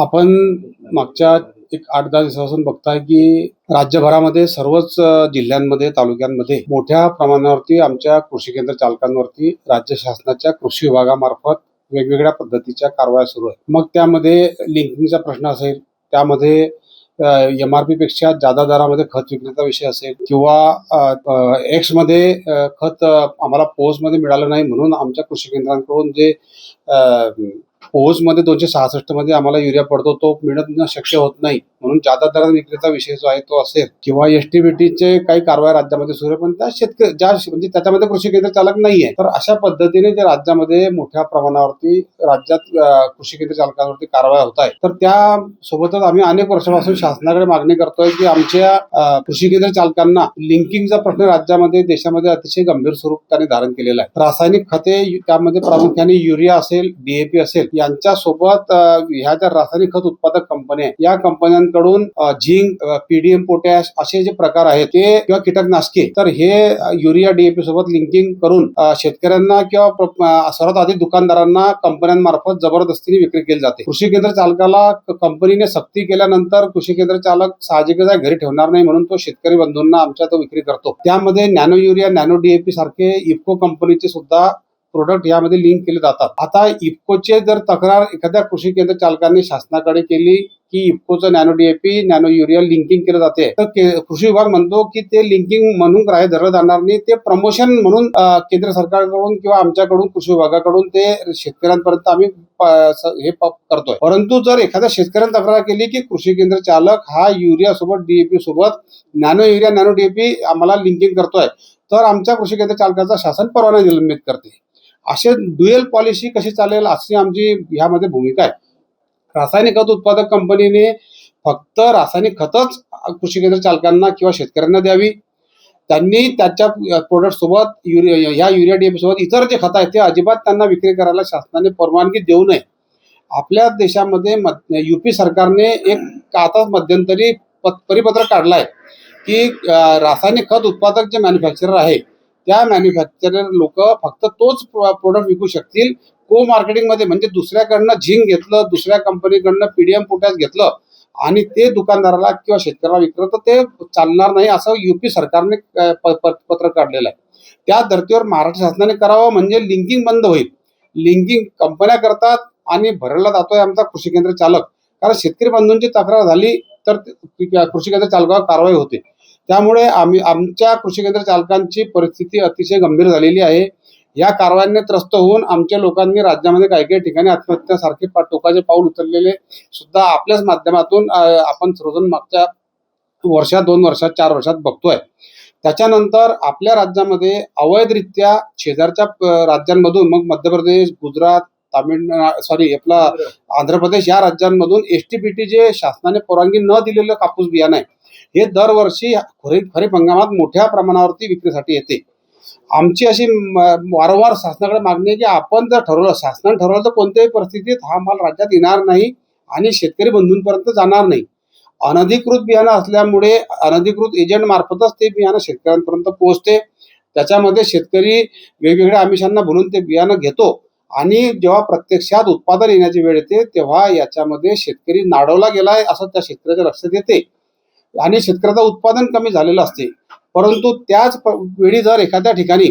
आपण मागच्या एक 8-10 दिवसापासून बघताय की राज्यभरामध्ये सर्वच जिल्ह्यांमध्ये, तालुक्यांमध्ये मोठ्या प्रमाणावरती आमच्या कृषी केंद्र चालकांवरती राज्य शासनाच्या कृषी विभागामार्फत वेगवेगळ्या पद्धतीच्या कारवाया सुरू आहेत. मग त्यामध्ये लिंकिंगचा प्रश्न असेल, त्यामध्ये MRP पेक्षा जादा दरामध्ये खत विक्रीचा विषय असेल किंवा एक्समध्ये खत आम्हाला पोहोचमध्ये मिळालं नाही म्हणून आमच्या कृषी केंद्रांकडून जे पोहोचमध्ये 266 मध्ये आम्हाला युरिया पडतो तो मिळणं शक्य होत नाही म्हणून जादा दरात विक्रीचा विषय जो आहे तो असेल किंवा STBTचे काही कारवाई राज्यामध्ये सुरू आहे, पण त्या शेतकरी ज्या म्हणजे त्याच्यामध्ये कृषी केंद्र चालक नाहीये. तर अशा पद्धतीने जे राज्यामध्ये मोठ्या प्रमाणावरती राज्यात कृषी केंद्र चालकांवरती कारवाया होत आहे, तर त्या सोबतच आम्ही अनेक वर्षापासून शासनाकडे मागणी करतोय की आमच्या कृषी केंद्र चालकांना लिंकिंगचा प्रश्न राज्यामध्ये देशामध्ये अतिशय गंभीर स्वरूप त्याने धारण केलेला आहे. रासायनिक खते त्यामध्ये प्रामुख्याने युरिया असेल, DAP असेल यांच्या सोबत ह्या ज्या रासायनिक खत उत्पादक कंपन्या आहेत या कंपन्यांकडून झिंक, PDM, पोटॅश असे जे प्रकार आहेत ते किंवा कीटकनाशके, तर हे युरिया DAP सोबत लिंकिंग करून शेतकऱ्यांना किंवा सर्वात आधी दुकानदारांना कंपन्यांमार्फत जबरदस्तीने विक्री केली जाते. कृषी केंद्र चालकाला कंपनीने सक्ती केल्यानंतर कृषी केंद्र चालक साहजिकच आहे घरी ठेवणार नाही म्हणून तो शेतकरी बंधूंना आमच्या तो विक्री करतो. त्यामध्ये नॅनो युरिया, नॅनो DAP सारखे इफ्को कंपनीचे सुद्धा प्रोडक्ट यामध्ये लिंक केले जातात. आता इफ्कोचे जर तक्रार एखाद्या कृषी केंद्र चालकांनी शासनाकडे केली की इफ्कोचं nano DAP, nano urea linking केलं जाते, तर कृषी विभाग म्हणतो की ते लिंकिंग म्हणून ग्राह्य धरलं जाणार नाही, ते प्रमोशन म्हणून केंद्र सरकारकडून किंवा आमच्याकडून कृषी विभागाकडून ते शेतकऱ्यांपर्यंत आम्ही हे करतोय. परंतु जर एखाद्या शेतकऱ्याने तक्रार केली की कृषी केंद्र चालक हा युरिया सोबत DAP सोबत नॅनो युरिया, नॅनो DAP आम्हाला लिंकिंग करतोय, तर आमच्या कृषी केंद्र चालकाचा शासन परवाना निलंबित करते. असे ड्युएल पॉलिसी कशी चालेल अशी आमची ह्यामध्ये भूमिका आहे. रासायनिक खत उत्पादक कंपनीने फक्त रासायनिक खतच कृषी केंद्र चालकांना किंवा शेतकऱ्यांना द्यावी. त्यांनी त्याच्या प्रोडक्ट सोबत ह्या युरिया DAP सोबत इतर जे खत आहेत ते अजिबात त्यांना विक्री करायला शासनाने परवानगी देऊ नये. आपल्या देशामध्ये UP सरकारने एक आता मध्यंतरी परिपत्रक काढलाय की रासायनिक खत उत्पादक जे मॅन्युफॅक्चरर आहे त्या मॅन्युफॅक्चरर लोक फक्त तोच प्रोडक्ट विकू शकतील को मार्केटिंगमध्ये, म्हणजे दुसऱ्याकडनं झिंक घेतलं, दुसऱ्या कंपनीकडनं PDM, पोटॅश घेतलं आणि ते दुकानदाराला किंवा शेतकऱ्याला विकलं तर ते चालणार नाही असं UP सरकारने पत्रक काढलेलं आहे. त्या धर्तीवर महाराष्ट्र शासनाने करावं म्हणजे लिंकिंग बंद होईल. लिंकिंग कंपन्या करतात आणि भरला जातोय आमचा कृषी केंद्र चालक, कारण शेतकरी बंधूंची तक्रार झाली तर कृषी केंद्र चालकावर कारवाई होते. त्यामुळे आमच्या कृषी केंद्र चालकांची परिस्थिती अतिशय गंभीर झालेली आहे. या कारवायांनी त्रस्त होऊन आमच्या लोकांनी राज्यामध्ये काही काही ठिकाणी आत्महत्यासारखे टोकाचे पाऊल उचललेले सुद्धा आपल्याच माध्यमातून आपण सर्वजण मागच्या वर्षात, 2 वर्षात, 4 वर्षात बघतोय. त्याच्यानंतर आपल्या राज्यामध्ये अवैधरित्या शेजारच्या राज्यांमधून, मग मध्य प्रदेश, गुजरात, आंध्र प्रदेश या राज्यांमधून STBT जे शासनाने परवानगी न दिलेलं कापूस बियाणं आहे हे दरवर्षी खरीप हंगामात मोठ्या प्रमाणावरती विक्रीसाठी येते. आमची अशी वारंवार शासनाकडे मागणी आहे की आपण जर ठरवलं, शासनाने ठरवलं तर कोणत्याही परिस्थितीत हा माल राज्यात येणार नाही आणि शेतकरी बंधूंपर्यंत जाणार नाही. अनधिकृत बियाणं असल्यामुळे अनधिकृत एजंट मार्फतच ते बियाणं शेतकऱ्यांपर्यंत पोहोचते. त्याच्यामध्ये शेतकरी वेगवेगळ्या आमिषांना बोलून ते बियाणं घेतो आणि जेव्हा प्रत्यक्षात उत्पादन येण्याची वेळ येते तेव्हा याच्यामध्ये शेतकरी नाडवला गेलाय असं त्या शेतकऱ्याच्या लक्षात येते आणि शेतकऱ्याचं उत्पादन कमी झालेलं असते. परंतु त्याच वेळी जर एखाद्या ठिकाणी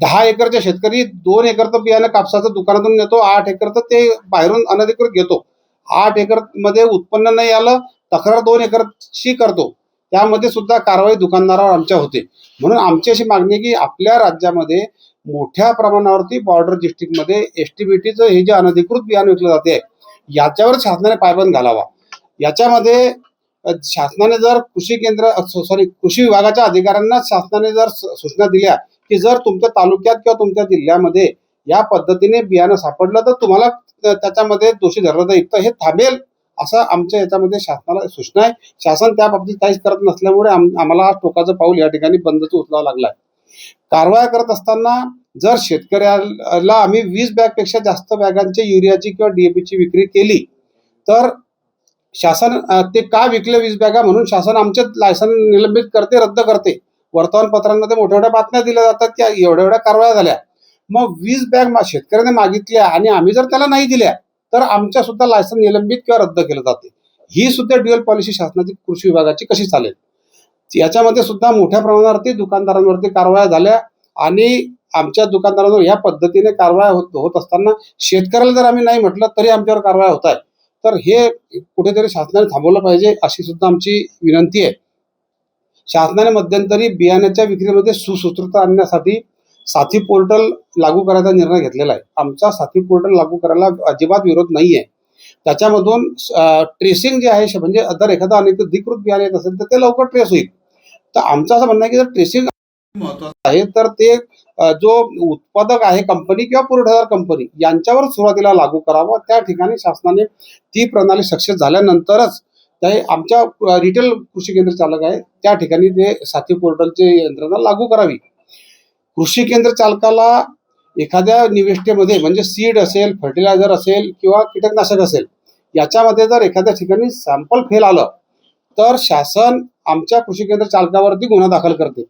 10 एकरचे शेतकरी 2 एकरचं बियाणं कापसाचं दुकानातून नेतो, 8 एकरचं ते बाहेरून अनधिकृत घेतो, 8 एकर मध्ये उत्पन्न नाही आलं, तक्रार 2 एकरची करतो, त्यामध्ये सुद्धा कारवाई दुकानदारावर आमच्या होते. म्हणून आमची अशी मागणी की आपल्या राज्यामध्ये मोठ्या प्रमाणावरती बॉर्डर डिस्ट्रिक्टमध्ये STBTचं हे जे अनधिकृत बियाणं विकलं जाते याच्यावर शासनाने पायबंद घालावा. याच्यामध्ये शासनाने जर कृषी विभागाच्या अधिकाऱ्यांना शासनाने जर सूचना दिल्या की जर तुमच्या तालुक्यात किंवा तुमच्या जिल्ह्यामध्ये या पद्धतीने बियाणं सापडलं तर तुम्हाला त्याच्यामध्ये दोषी धरलं जाईल, तर हे थांबेल असं आमच्या याच्यामध्ये शासनाला सूचना आहे. शासन त्या बाबतीत काहीच करत नसल्यामुळे आम्हाला टोकाचं पाऊल या ठिकाणी बंदच उचलावं लागलाय. कारवाया करत असताना जर शेतकऱ्याला आम्ही 20 बॅगपेक्षा जास्त बॅगांच्या युरियाची किंवा DAPची विक्री केली तर शासन ते का विकले 20 बॅगा म्हणून शासन आमचे लायसन निलंबित करते, रद्द करते. वर्तमानपत्रांमध्ये मोठ्या मोठ्या बातम्या दिल्या जातात की एवढ्या कारवाया झाल्या. मग 20 बॅग शेतकऱ्याने मागितल्या आणि आम्ही जर त्याला नाही दिल्या तर आमच्या सुद्धा लायसन निलंबित किंवा रद्द केलं जाते. ही सुद्धा ड्युअल पॉलिसी शासनाची कृषी विभागाची कशी चालेल? याच्यामध्ये सुद्धा मोठ्या प्रमाणावरती दुकानदारांवरती कारवाया झाल्या आणि आमच्या दुकानदारांवर या पद्धतीने कारवाया होत असताना शेतकऱ्याला जर आम्ही नाही म्हटलं तरी आमच्यावर कारवाया होत आहे. तर हे कुठेतरी शासनाने थांबवलं पाहिजे अशी सुद्धा आमची विनंती आहे. शासनाने मध्यंतरी बियाण्याच्या विक्रीमध्ये सुसूत्रता आणण्यासाठी साथी पोर्टल लागू करायचा निर्णय घेतलेला आहे. आमचा साथी पोर्टल लागू करायला अजिबात विरोध नाही आहे. त्याच्यामधून ट्रेसिंग जे आहे म्हणजे जर एखादा अनधिकृत बियाणे येत असेल तर ते लवकर ट्रेस होईल. तर आमचं असं म्हणणं आहे की जर ट्रेसिंग महत्त्वाचं आहे तर ते जो उत्पादक आहे कंपनी किंवा पुरवठादार कंपनी यांच्यावर सुरुवातीला लागू करावं. त्या ठिकाणी शासनाने ती प्रणाली सक्सेस झाल्यानंतरच ते आमच्या रिटेल कृषी केंद्र चालक आहे त्या ठिकाणी ते साथी पोर्टलची यंत्रणा लागू करावी. कृषी केंद्र चालकाला एखाद्या निविष्ठेमध्ये म्हणजे सीड असेल, फर्टिलायझर असेल किंवा कीटकनाशक असेल याच्यामध्ये जर एखाद्या ठिकाणी सॅम्पल फेल आलं तर शासन आमच्या कृषी केंद्र चालकावरती गुन्हा दाखल करते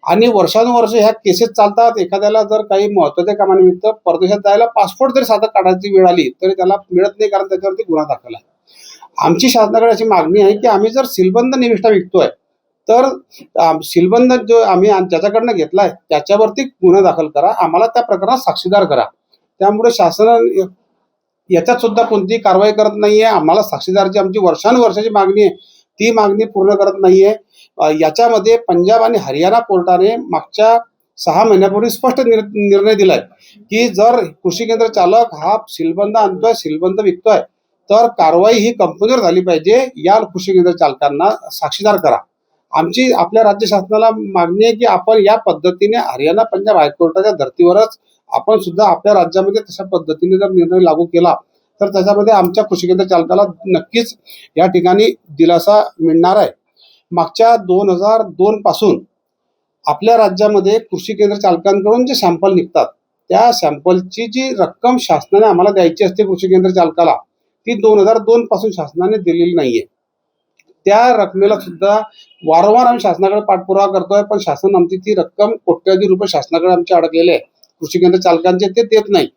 आणि वर्षानुवर्ष ह्या केसेस चालतात. एखाद्याला जर काही महत्त्वाच्या कामानिमित्त परदेशात जायला पासपोर्ट जरी साधं काढायची वेळ आली तरी त्याला मिळत नाही कारण त्याच्यावरती गुन्हा दाखल आहे. आमची शासनाकडे अशी मागणी आहे की आम्ही जर सीलबंद निविष्ठा विकतोय तर सीलबंद जो आम्ही ज्याच्याकडनं घेतलाय त्याच्यावरती गुन्हा दाखल करा, आम्हाला त्या प्रकरणात साक्षीदार करा. त्यामुळे शासन याच्यात सुद्धा कोणतीही कारवाई करत नाहीये. आम्हाला साक्षीदारची आमची वर्षानुवर्षाची मागणी आहे ती मागणी पूर्ण करत नाहीये. याच्यामध्ये पंजाब आणि हरियाणा कोर्टाने मागच्या 6 महिन्यापूर्वी स्पष्ट निर्णय दिलाय की जर कृषी केंद्र चालक हा सीलबंद आणतोय, सीलबंद विकतोय तर कारवाई ही कंपनीवर झाली पाहिजे. या कृषी केंद्र चालकांना साक्षीदार करा. आमची आपल्या राज्य शासनाला मागणी आहे की आपण या पद्धतीने हरियाणा पंजाब हायकोर्टाच्या धर्तीवरच आपण सुद्धा आपल्या राज्यामध्ये तशा पद्धतीने जर निर्णय लागू केला तर त्याच्यामध्ये आमच्या कृषी केंद्र चालकाला नक्कीच या ठिकाणी दिलासा मिळणार आहे. मागच्या 2002 पासून आपल्या राज्यामध्ये कृषी केंद्र चालकांकडून जे सॅम्पल निघतात त्या सॅम्पलची जी रक्कम शासनाने आम्हाला द्यायची असते कृषी केंद्र चालकाला ती 2002 पासून शासनाने दिलेली नाहीये. त्या रकमेला सुद्धा वारंवार आम्ही शासनाकडे पाठपुरावा करतोय पण शासन आमची ती रक्कम कोट्यवधी रुपये शासनाकडे आमचे अडकलेले आहे कृषी केंद्र चालकांचे ते देत नाही.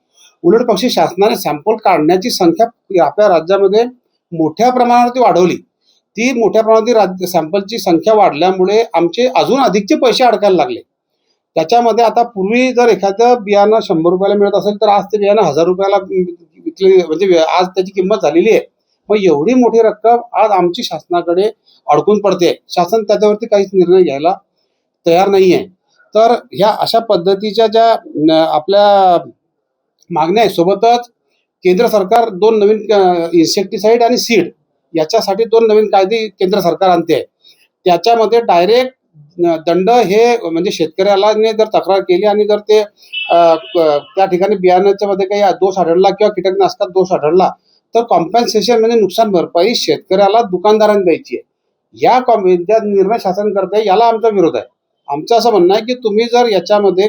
उलट पक्षी शासनाने सॅम्पल काढण्याची संख्या आपल्या राज्यामध्ये मोठ्या प्रमाणावरती वाढवली. ती मोठ्या प्रमाणावरती सॅम्पलची संख्या वाढल्यामुळे आमचे अजून अधिकचे पैसे अडकायला लागले. त्याच्यामध्ये आता पूर्वी जर एखादं बियाणं 100 रुपयाला मिळत असेल तर आज ते बियाणं 1000 रुपयाला विकले म्हणजे आज त्याची किंमत झालेली आहे. मग एवढी मोठी रक्कम आज आमची शासनाकडे अडकून पडते. शासन त्याच्यावरती काहीच निर्णय घ्यायला तयार नाही आहे. तर ह्या अशा पद्धतीच्या ज्या आपल्या मागण्या आहे सोबतच केंद्र सरकार 2 नवीन इन्सेक्टिसाइड आणि सीड याच्यासाठी 2 नवीन कायदे केंद्र सरकार आणते आहे. त्याच्यामध्ये डायरेक्ट दंड हे म्हणजे शेतकऱ्याला जर तक्रार केली आणि जर ते त्या ठिकाणी बियाण्याच्या मध्ये काही दोष आढळला किंवा कीटकनाशकात दोष आढळला तर कॉम्पन्सेशन म्हणजे नुकसान भरपाई शेतकऱ्याला दुकानदारांनी द्यायची आहे. ज्या निर्णय शासन करते याला आमचा विरोध आहे. आमचं असं म्हणणं आहे की तुम्ही जर याच्यामध्ये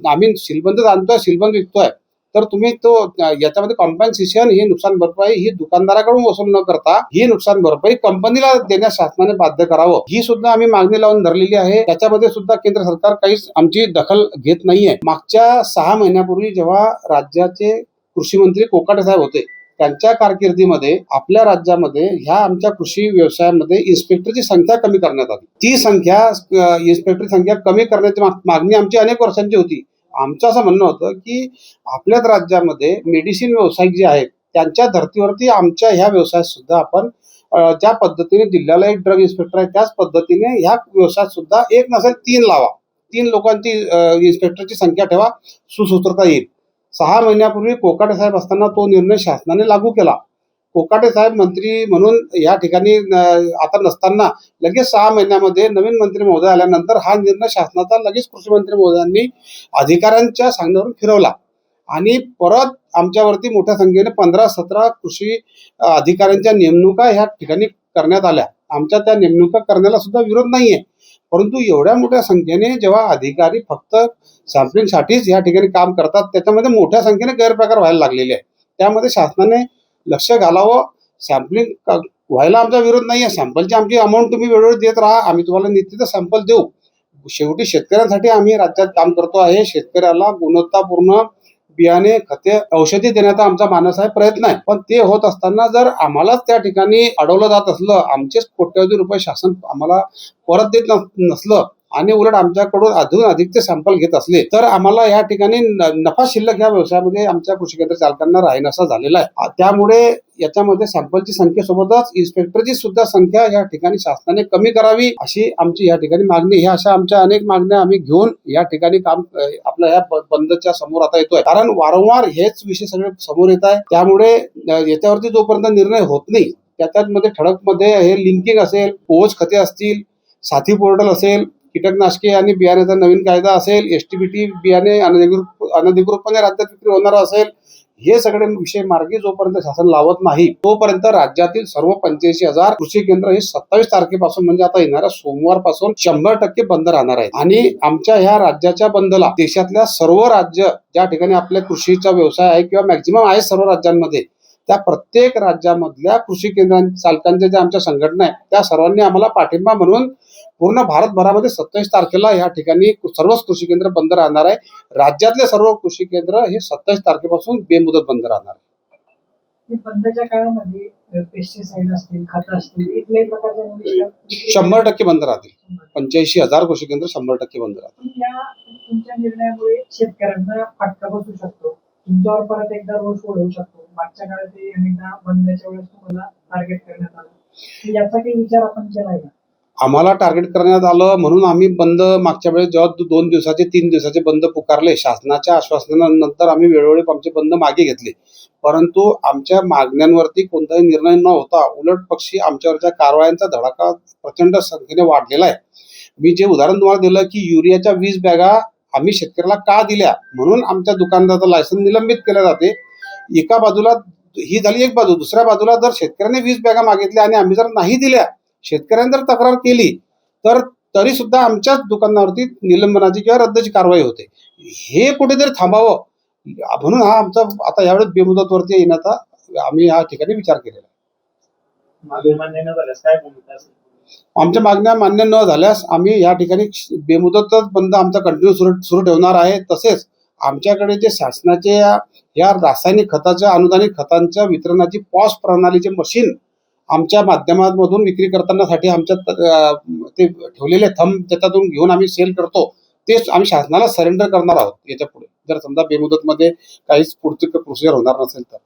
आम्ही सीलबंद आणतोय, सीलबंद विकतोय तर तुम्ही तो याच्यामध्ये कॉम्पन्सेशन ही नुकसान भरपाई ही दुकानदाराकडून वसूल न करता ही नुकसान भरपाई कंपनीला देण्यास शासनाने बाध्य करावं ही सुद्धा आम्ही मागणी लावून धरलेली आहे. त्याच्यामध्ये सुद्धा केंद्र सरकार काहीच आमची दखल घेत नाहीये. मागच्या 6 महिन्यापूर्वी जेव्हा राज्याचे कृषी मंत्री कोकाटे साहेब होते त्यांच्या कारकिर्दीमध्ये आपल्या राज्यामध्ये ह्या आमच्या कृषी व्यवसायामध्ये इन्स्पेक्टरची संख्या कमी करण्यात आली. ती संख्या इन्स्पेक्टरची संख्या कमी करण्याची मागणी आमची अनेक वर्षांची होती. आमचं असं म्हणणं होतं की आपल्याच राज्यामध्ये मेडिसिन व्यावसायिक जे आहेत त्यांच्या धर्तीवरती आमच्या ह्या व्यवसायात सुद्धा आपण ज्या पद्धतीने जिल्ह्याला एक ड्रग इन्स्पेक्टर आहे त्याच पद्धतीने ह्या व्यवसायात सुद्धा एक नसेल 3 लावा. 3 लोकांची इन्स्पेक्टरची संख्या ठेवा, सुसूत्रता येईल. 6 महिन्यापूर्वी कोकाटे साहेब असताना तो निर्णय शासनाने लागू केला. कोकाटे साहेब मंत्री म्हणून या ठिकाणी आता नसताना लगेच 6 महिन्यामध्ये नवीन मंत्री महोदय आल्यानंतर हा निर्णय शासनाचा लगेच कृषी मंत्री महोदयांनी अधिकाऱ्यांच्या सांगण्यावरून फिरवला आणि परत आमच्यावरती मोठ्या संख्येने 15-17 कृषी अधिकाऱ्यांच्या नेमणुका ह्या ठिकाणी करण्यात आल्या. आमच्या त्या नेमणुका करण्याला सुद्धा विरोध नाहीये. परंतु एवढ्या मोठ्या संख्येने जेव्हा अधिकारी फक्त सॅम्पलिंगसाठीच या ठिकाणी काम करतात त्याच्यामध्ये मोठ्या संख्येने गैरप्रकार व्हायला लागलेले आहे. त्यामध्ये शासनाने लक्ष घालावं. सॅम्पलिंग व्हायला आमचा विरोध नाही आहे. सॅम्पलची आमची अमाऊंट तुम्ही वेळोवेळी देत राहा, आम्ही तुम्हाला निश्चित सॅम्पल देऊ. शेवटी शेतकऱ्यांसाठी आम्ही राज्यात काम करतो आहे. शेतकऱ्याला गुणवत्तापूर्ण बियाणे, खते, औषधी देण्याचा आमचा मानस आहे, प्रयत्न आहे. पण ते होत असताना जर आम्हालाच त्या ठिकाणी अडवलं जात असलं, आमचेच कोट्यवधी रुपये शासन आम्हाला परत देत नसलं आणि उलट आमच्याकडून अजून अधिकचे सॅम्पल घेत असले, तर आम्हाला या ठिकाणी नफा शिल्लक या व्यवसायामध्ये आमच्या कृषी केंद्र चालकांना राहीनासा झालेला आहे. त्यामुळे याच्यामध्ये सॅम्पलची संख्येसोबतच इन्स्पेक्टरची सुद्धा संख्या या ठिकाणी शासनाने कमी करावी, अशी आमची या ठिकाणी मागणी. ह्या अशा आमच्या अनेक मागण्या आम्ही घेऊन या ठिकाणी काम आपल्या या बंदच्या समोर आता येतोय. कारण वारंवार हेच विषय सगळे समोर येत आहे. त्यामुळे याच्यावरती जोपर्यंत निर्णय होत नाही, त्याच्यामध्ये ठळकमध्ये हे लिंकिंग असेल, पोहोच खते असतील, साथी पोर्टल असेल, कीटकनाशके आणि बियाण्याचा नवीन कायदा असेल, एसटीबीटी बियाणे अनधिकृतपणे राज्यात विक्री होणार असेल, हे सगळे विषय मार्गी जोपर्यंत शासन लावत नाही, तोपर्यंत राज्यातील सर्व 85,000 कृषी केंद्र हे 27 तारखेपासून म्हणजे आता येणाऱ्या सोमवारपासून 100% बंद राहणार आहेत. आणि आमच्या ह्या राज्याच्या बंदला देशातल्या सर्व राज्य ज्या ठिकाणी आपल्या कृषीचा व्यवसाय आहे किंवा मॅक्झिमम आहे सर्व राज्यांमध्ये, त्या प्रत्येक राज्यामधल्या कृषी केंद्र चालकांच्या ज्या आमच्या संघटना आहेत, त्या सर्वांनी आम्हाला पाठिंबा म्हणून पूर्ण भारतभरामध्ये 27 तारखेला या ठिकाणी सर्वच कृषी केंद्र बंद राहणार आहे. राज्यातले सर्व कृषी केंद्र हे 27 तारखेपासून बेमुदत बंद राहणार आहे. बंदच्या काळामध्ये पेस्टिसाइड असतील, खत असतील, इथल्याही प्रकारचे 100% बंद राहतील. 85,000 कृषी केंद्र 100% बंद राहतील. या तुमच्या निर्णयामुळे शेतकऱ्यांना फटका बसू शकतो, तुमच्यावर परत एकदा रोष ओढवू शकतो. मागच्या काळात अनेकदा बंदच्या वेळेस तुम्हाला टार्गेट करण्यात आलं, याचा काही विचार आपण केलाय का? आम्हाला टार्गेट करण्यात आलं म्हणून आम्ही बंद मागच्या वेळेस जेव्हा 2 दिवसाचे 3 दिवसाचे बंद पुकारले, शासनाच्या आश्वासनानंतर आम्ही वेळोवेळी आमचे बंद मागे घेतले. परंतु आमच्या मागण्यांवरती कोणताही निर्णय न होता उलट पक्षी आमच्यावरच्या कारवायांचा धडाका प्रचंड संख्येने वाढलेला आहे. मी जे उदाहरण तुम्हाला दिलं की युरियाच्या 20 बॅगा आम्ही शेतकऱ्याला का दिल्या म्हणून आमच्या दुकानदाराचं लायसन निलंबित केलं जाते. एका बाजूला ही झाली एक बाजू, दुसऱ्या बाजूला जर शेतकऱ्याने 20 बॅगा मागितल्या आणि आम्ही जर नाही दिल्या, शेतकऱ्यांनी जर तक्रार केली, तर तरी सुद्धा आमच्याच दुकानावरती निलंबनाची किंवा रद्दची कारवाई होते. हे कुठेतरी थांबावं म्हणून हा आमचा आता यावेळेस बेमुदतवरती येण्याचा आम्ही या ठिकाणी विचार केलेला आहे. आमच्या मागण्या मान्य न झाल्यास आम्ही या ठिकाणी बेमुदतच बंद आमचा कंटिन्यू सुरू ठेवणार आहे. तसेच आमच्याकडे जे शासनाचे या रासायनिक खताच्या अनुदानित खतांच्या वितरणाची पॉस प्रणालीचे मशीन आमच्या माध्यमांमधून विक्री करतानासाठी आमच्या ते ठेवलेले थंब त्याच्यातून घेऊन आम्ही सेल करतो, तेच आम्ही शासनाला सरेंडर करणार आहोत याच्या पुढे, जर समजा बेमुदतमध्ये काहीच पुढची प्रोसिजर होणार नसेल तर.